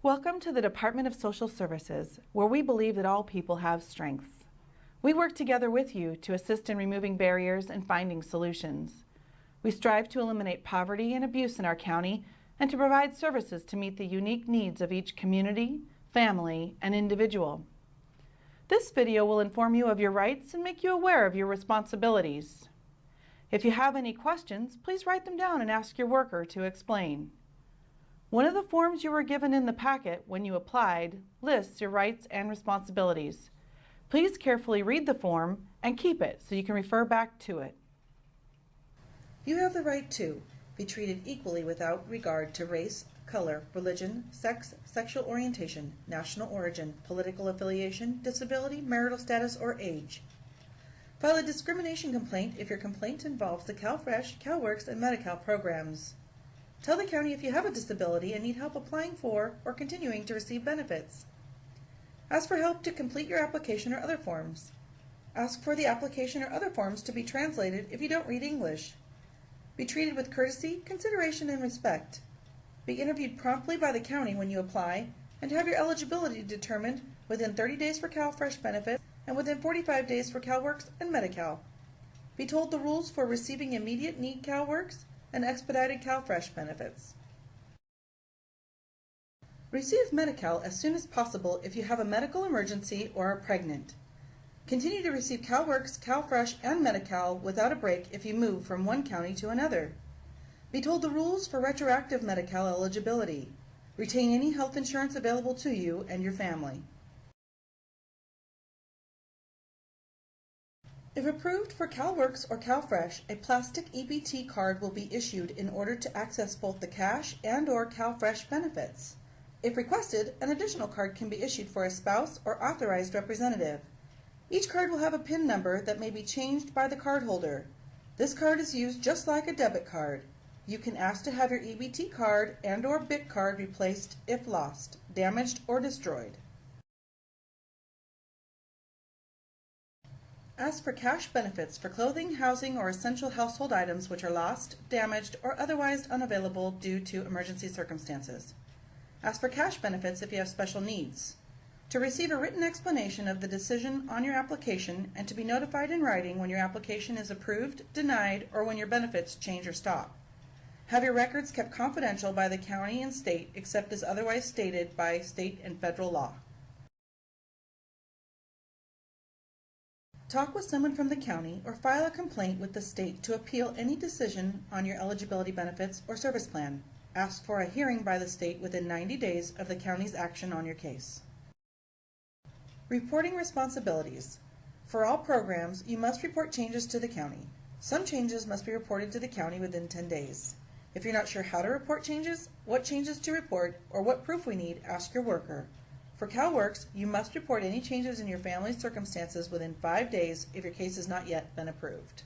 Welcome to the Department of Social Services, where we believe that all people have strengths. We work together with you to assist in removing barriers and finding solutions. We strive to eliminate poverty and abuse in our county and to provide services to meet the unique needs of each community, family, and individual. This video will inform you of your rights and make you aware of your responsibilities. If you have any questions, please write them down and ask your worker to explain. One of the forms you were given in the packet when you applied lists your rights and responsibilities. Please carefully read the form and keep it so you can refer back to it. You have the right to be treated equally without regard to race, color, religion, sex, sexual orientation, national origin, political affiliation, disability, marital status, or age. File a discrimination complaint if your complaint involves the CalFresh, CalWORKS, and Medi-Cal programs. Tell the county if you have a disability and need help applying for or continuing to receive benefits. Ask for help to complete your application or other forms. Ask for the application or other forms to be translated if you don't read English. Be treated with courtesy, consideration, and respect. Be interviewed promptly by the county when you apply, and have your eligibility determined within 30 days for CalFresh benefits and within 45 days for CalWORKS and Medi-Cal. Be told the rules for receiving immediate need CalWORKS and expedited CalFresh benefits. Receive Medi-Cal as soon as possible if you have a medical emergency or are pregnant. Continue to receive CalWORKS, CalFresh, and Medi-Cal without a break if you move from one county to another. Be told the rules for retroactive Medi-Cal eligibility. Retain any health insurance available to you and your family. If approved for CalWORKS or CalFresh, a plastic EBT card will be issued in order to access both the cash and/or CalFresh benefits. If requested, an additional card can be issued for a spouse or authorized representative. Each card will have a PIN number that may be changed by the cardholder. This card is used just like a debit card. You can ask to have your EBT card and/or BIC card replaced if lost, damaged, or destroyed. Ask for cash benefits for clothing, housing, or essential household items which are lost, damaged, or otherwise unavailable due to emergency circumstances. Ask for cash benefits if you have special needs. To receive a written explanation of the decision on your application and to be notified in writing when your application is approved, denied, or when your benefits change or stop. Have your records kept confidential by the county and state except as otherwise stated by state and federal law. Talk with someone from the county or file a complaint with the state to appeal any decision on your eligibility benefits or service plan. Ask for a hearing by the state within 90 days of the county's action on your case. Reporting responsibilities. For all programs, you must report changes to the county. Some changes must be reported to the county within 10 days. If you're not sure how to report changes, what changes to report, or what proof we need, ask your worker. For CalWORKS, you must report any changes in your family's circumstances within 5 days if your case has not yet been approved.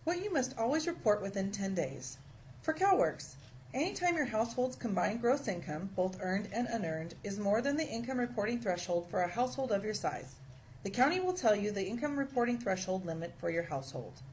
What you must always report within 10 days. For CalWORKS, anytime your household's combined gross income, both earned and unearned, is more than the income reporting threshold for a household of your size, the county will tell you the income reporting threshold limit for your household.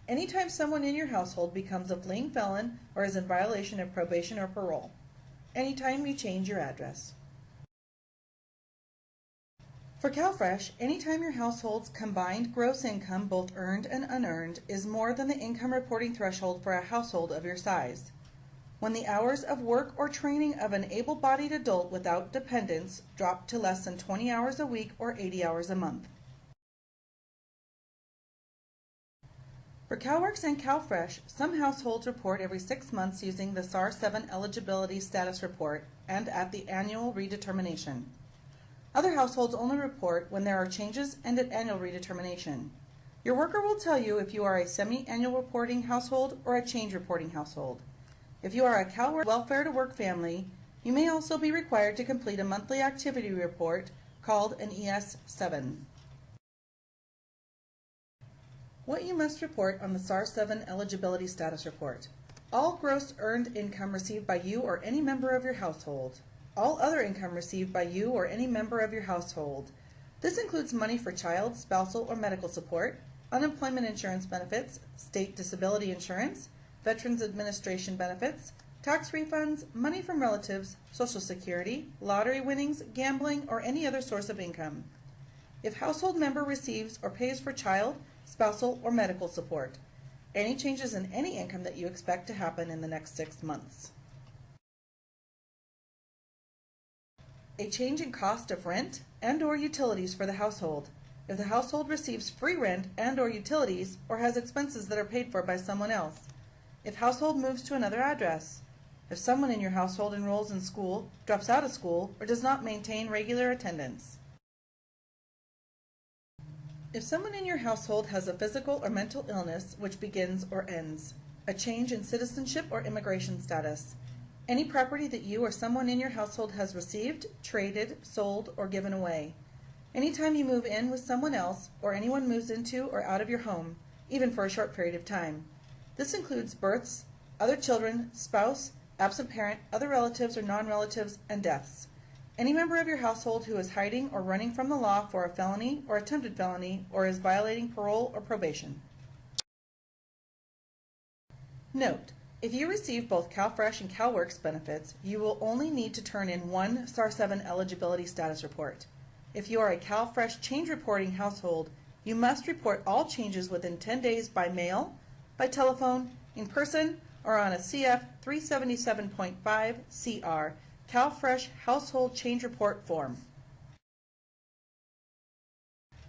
Anytime someone in your household becomes a fleeing felon or is in violation of probation or parole. Anytime you change your address. For CalFresh, anytime your household's combined gross income, both earned and unearned, is more than the income reporting threshold for a household of your size. When the hours of work or training of an able-bodied adult without dependents drop to less than 20 hours a week or 80 hours a month. For CalWORKS and CalFresh, some households report every 6 months using the SAR 7 Eligibility Status Report and at the annual redetermination. Other households only report when there are changes and at annual redetermination. Your worker will tell you if you are a semi-annual reporting household or a change reporting household. If you are a CalWORKS Welfare to Work family, you may also be required to complete a monthly activity report called an ES-7. What you must report on the SAR 7 Eligibility Status Report. All gross earned income received by you or any member of your household. All other income received by you or any member of your household. This includes money for child, spousal, or medical support, unemployment insurance benefits, state disability insurance, Veterans Administration benefits, tax refunds, money from relatives, Social Security, lottery winnings, gambling, or any other source of income. If household member receives or pays for child, spousal, or medical support. Any changes in any income that you expect to happen in the next 6 months. A change in cost of rent and/or utilities for the household. If the household receives free rent and/or utilities or has expenses that are paid for by someone else. If household moves to another address. If someone in your household enrolls in school, drops out of school, or does not maintain regular attendance. If someone in your household has a physical or mental illness which begins or ends. A change in citizenship or immigration status. Any property that you or someone in your household has received, traded, sold, or given away. Anytime you move in with someone else or anyone moves into or out of your home, even for a short period of time. This includes births, other children, spouse, absent parent, other relatives or non-relatives, and deaths. Any member of your household who is hiding or running from the law for a felony or attempted felony or is violating parole or probation. Note: if you receive both CalFresh and CalWORKS benefits, you will only need to turn in one STAR 7 eligibility status report. If you are a CalFresh change reporting household, you must report all changes within 10 days by mail, by telephone, in person, or on a CF 377.5 CR CalFresh Household Change Report form.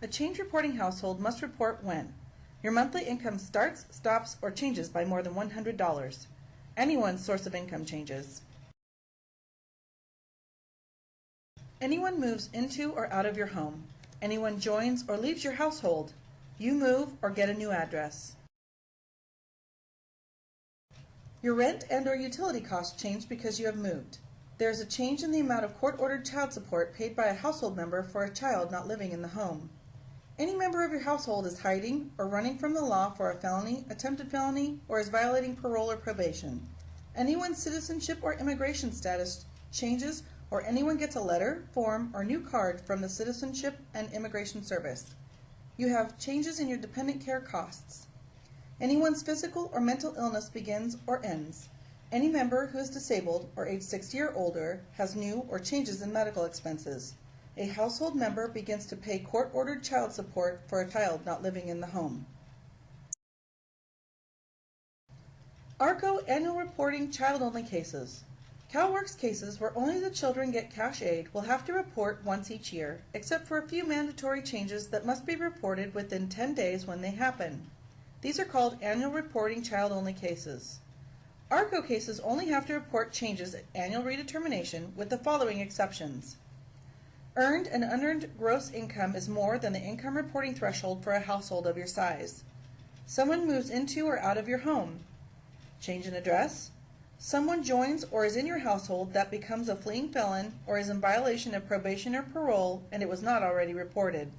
A change reporting household must report when your monthly income starts, stops, or changes by more than $100. Anyone's source of income changes. Anyone moves into or out of your home. Anyone joins or leaves your household. You move or get a new address. Your rent and/or utility costs change because you have moved. There is a change in the amount of court-ordered child support paid by a household member for a child not living in the home. Any member of your household is hiding or running from the law for a felony, attempted felony, or is violating parole or probation. Anyone's citizenship or immigration status changes, or anyone gets a letter, form, or new card from the Citizenship and Immigration Service. You have changes in your dependent care costs. Anyone's physical or mental illness begins or ends. Any member who is disabled or age 60 or older has new or changes in medical expenses. A household member begins to pay court-ordered child support for a child not living in the home. ARCO Annual Reporting Child-Only Cases. CalWORKS cases where only the children get cash aid will have to report once each year, except for a few mandatory changes that must be reported within 10 days when they happen. These are called Annual Reporting Child-Only Cases. ARCO cases only have to report changes at annual redetermination with the following exceptions. Earned and unearned gross income is more than the income reporting threshold for a household of your size. Someone moves into or out of your home. Change in address. Someone joins or is in your household that becomes a fleeing felon or is in violation of probation or parole and it was not already reported.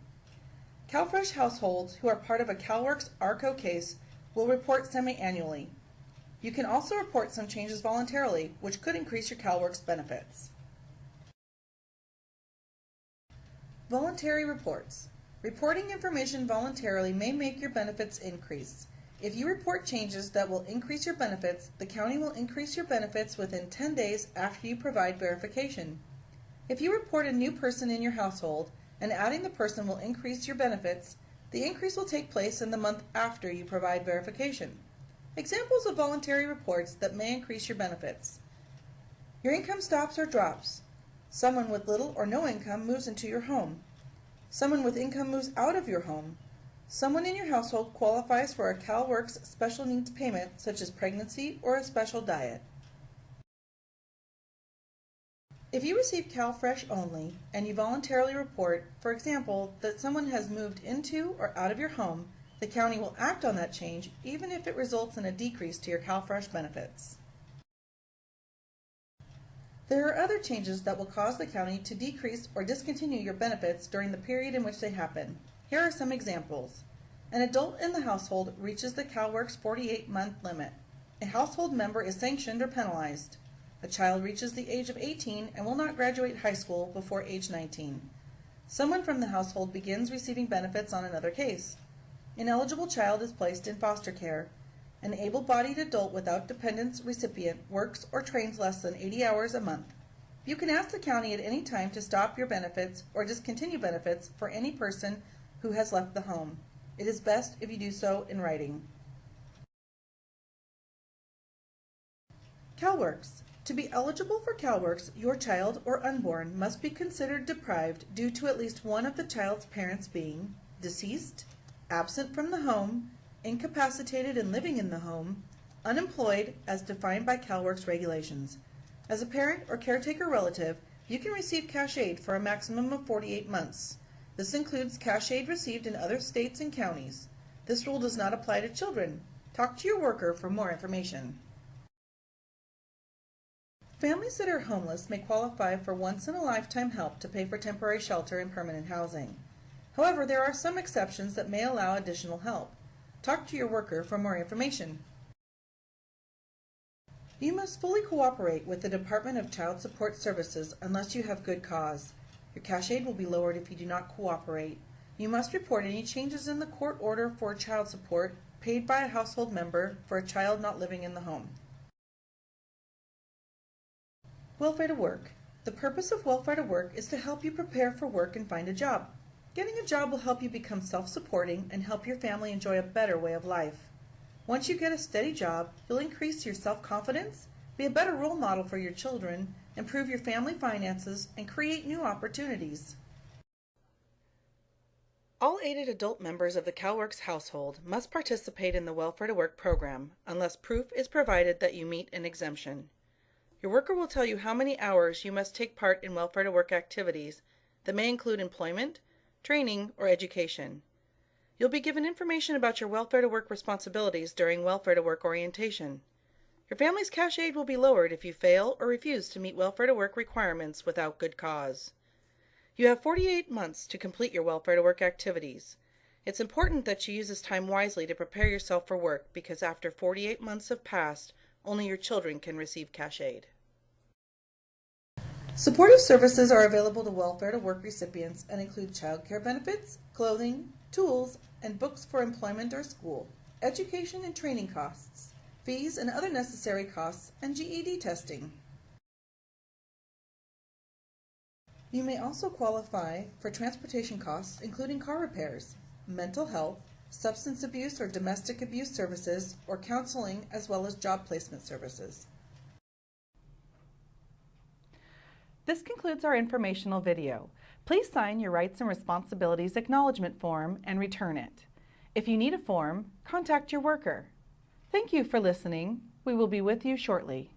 CalFresh households who are part of a CalWORKS ARCO case will report semi-annually. You can also report some changes voluntarily, which could increase your CalWORKS benefits. Voluntary reports. Reporting information voluntarily may make your benefits increase. If you report changes that will increase your benefits, the county will increase your benefits within 10 days after you provide verification. If you report a new person in your household and adding the person will increase your benefits, the increase will take place in the month after you provide verification. Examples of voluntary reports that may increase your benefits. Your income stops or drops. Someone with little or no income moves into your home. Someone with income moves out of your home. Someone in your household qualifies for a CalWORKS special needs payment, such as pregnancy or a special diet. If you receive CalFresh only and you voluntarily report, for example, that someone has moved into or out of your home, the county will act on that change even if it results in a decrease to your CalFresh benefits. There are other changes that will cause the county to decrease or discontinue your benefits during the period in which they happen. Here are some examples. An adult in the household reaches the CalWORKS 48-month limit. A household member is sanctioned or penalized. A child reaches the age of 18 and will not graduate high school before age 19. Someone from the household begins receiving benefits on another case. An eligible child is placed in foster care. An able-bodied adult without dependents recipient works or trains less than 80 hours a month. You can ask the county at any time to stop your benefits or discontinue benefits for any person who has left the home. It is best if you do so in writing. CalWORKS. To be eligible for CalWORKS, your child or unborn must be considered deprived due to at least one of the child's parents being deceased, absent from the home, incapacitated and living in the home, unemployed as defined by CalWORKS regulations. As a parent or caretaker relative, you can receive cash aid for a maximum of 48 months. This includes cash aid received in other states and counties. This rule does not apply to children. Talk to your worker for more information. Families that are homeless may qualify for once-in-a-lifetime help to pay for temporary shelter and permanent housing. However, there are some exceptions that may allow additional help. Talk to your worker for more information. You must fully cooperate with the Department of Child Support Services unless you have good cause. Your cash aid will be lowered if you do not cooperate. You must report any changes in the court order for child support paid by a household member for a child not living in the home. Welfare to Work. The purpose of Welfare to Work is to help you prepare for work and find a job. Getting a job will help you become self-supporting and help your family enjoy a better way of life. Once you get a steady job, you'll increase your self-confidence, be a better role model for your children, improve your family finances, and create new opportunities. All aided adult members of the CalWORKS household must participate in the Welfare to Work program unless proof is provided that you meet an exemption. Your worker will tell you how many hours you must take part in Welfare to Work activities that may include employment, training, or education. You'll be given information about your Welfare to Work responsibilities during Welfare to Work orientation. Your family's cash aid will be lowered if you fail or refuse to meet Welfare to Work requirements without good cause. You have 48 months to complete your Welfare to Work activities. It's important that you use this time wisely to prepare yourself for work because after 48 months have passed, only your children can receive cash aid. Supportive services are available to Welfare to Work recipients and include child care benefits, clothing, tools, and books for employment or school, education and training costs, fees and other necessary costs, and GED testing. You may also qualify for transportation costs, including car repairs, mental health, substance abuse or domestic abuse services, or counseling, as well as job placement services. This concludes our informational video. Please sign your Rights and Responsibilities Acknowledgement Form and return it. If you need a form, contact your worker. Thank you for listening. We will be with you shortly.